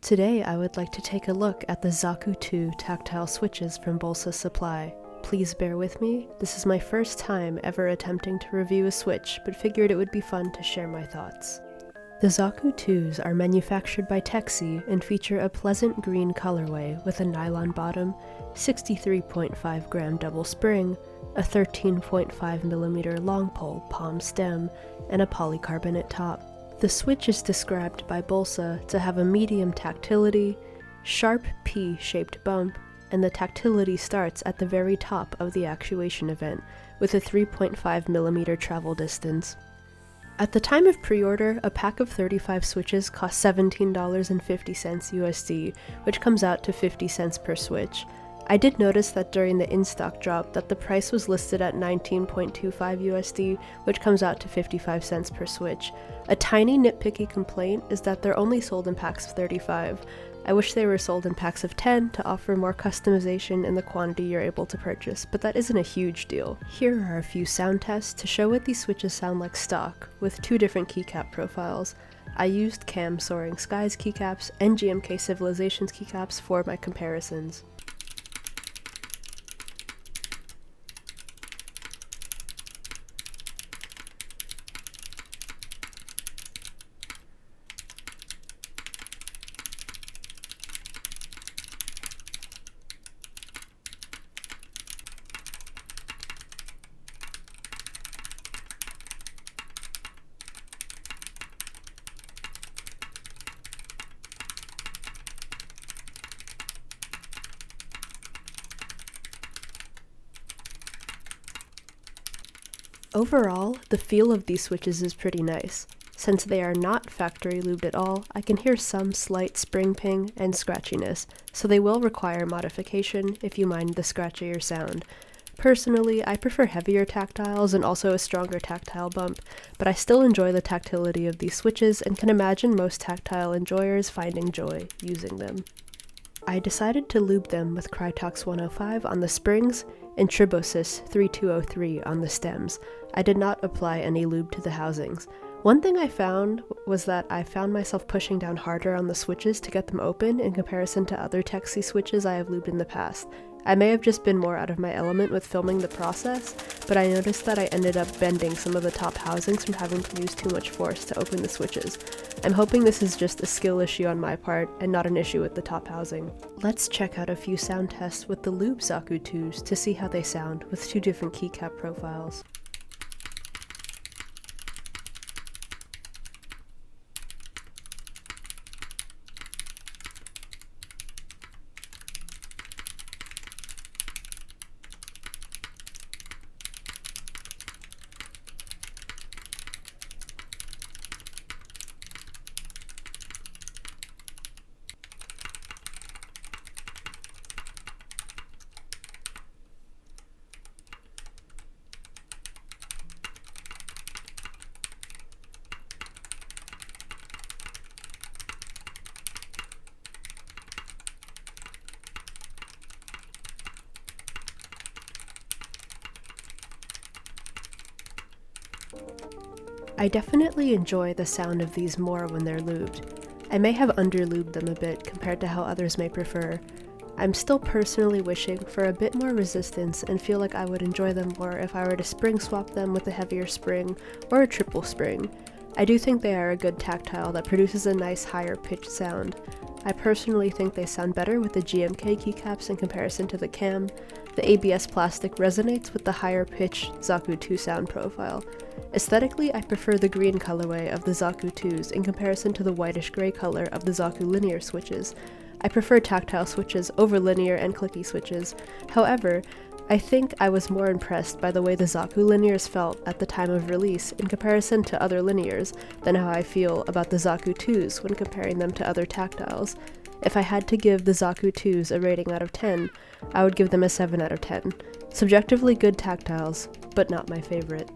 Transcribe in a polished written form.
Today I would like to take a look at the Zaku II tactile switches from Bolsa Supply. Please bear with me, this is my first time ever attempting to review a switch, but figured it would be fun to share my thoughts. The Zaku IIs are manufactured by Tactile and feature a pleasant green colorway with a nylon bottom, 63.5 gram double spring, a 13.5mm long pole palm stem, and a polycarbonate top. The switch is described by Bolsa to have a medium tactility, sharp P-shaped bump, and the tactility starts at the very top of the actuation event, with a 3.5mm travel distance. At the time of pre-order, a pack of 35 switches cost $17.50 USD, which comes out to 50 cents per switch. I did notice that during the in-stock drop that the price was listed at $19.25 USD, which comes out to 55 cents per switch. A tiny nitpicky complaint is that they're only sold in packs of 35. I wish they were sold in packs of 10 to offer more customization in the quantity you're able to purchase, but that isn't a huge deal. Here are a few sound tests to show what these switches sound like stock, with two different keycap profiles. I used Cam Soaring Skies keycaps and GMK Civilizations keycaps for my comparisons. Overall, the feel of these switches is pretty nice. Since they are not factory lubed at all, I can hear some slight spring ping and scratchiness, so they will require modification if you mind the scratchier sound. Personally, I prefer heavier tactiles and also a stronger tactile bump, but I still enjoy the tactility of these switches and can imagine most tactile enjoyers finding joy using them. I decided to lube them with Krytox 105 on the springs and Tribosys 3203 on the stems. I did not apply any lube to the housings. One thing I found was that I found myself pushing down harder on the switches to get them open in comparison to other Tactile switches I have lubed in the past. I may have just been more out of my element with filming the process, but I noticed that I ended up bending some of the top housings from having to use too much force to open the switches. I'm hoping this is just a skill issue on my part and not an issue with the top housing. Let's check out a few sound tests with the lube Zaku IIs to see how they sound with two different keycap profiles. I definitely enjoy the sound of these more when they're lubed. I may have under-lubed them a bit compared to how others may prefer. I'm still personally wishing for a bit more resistance and feel like I would enjoy them more if I were to spring swap them with a heavier spring or a triple spring. I do think they are a good tactile that produces a nice higher pitched sound. I personally think they sound better with the GMK keycaps in comparison to the Cam. The ABS plastic resonates with the higher pitched Zaku II sound profile. Aesthetically, I prefer the green colorway of the Zaku IIs in comparison to the whitish gray color of the Zaku linear switches. I prefer tactile switches over linear and clicky switches. However, I think I was more impressed by the way the Zaku linears felt at the time of release in comparison to other linears than how I feel about the Zaku IIs when comparing them to other tactiles. If I had to give the Zaku IIs a rating out of 10, I would give them a 7 out of 10. Subjectively good tactiles, but not my favorite.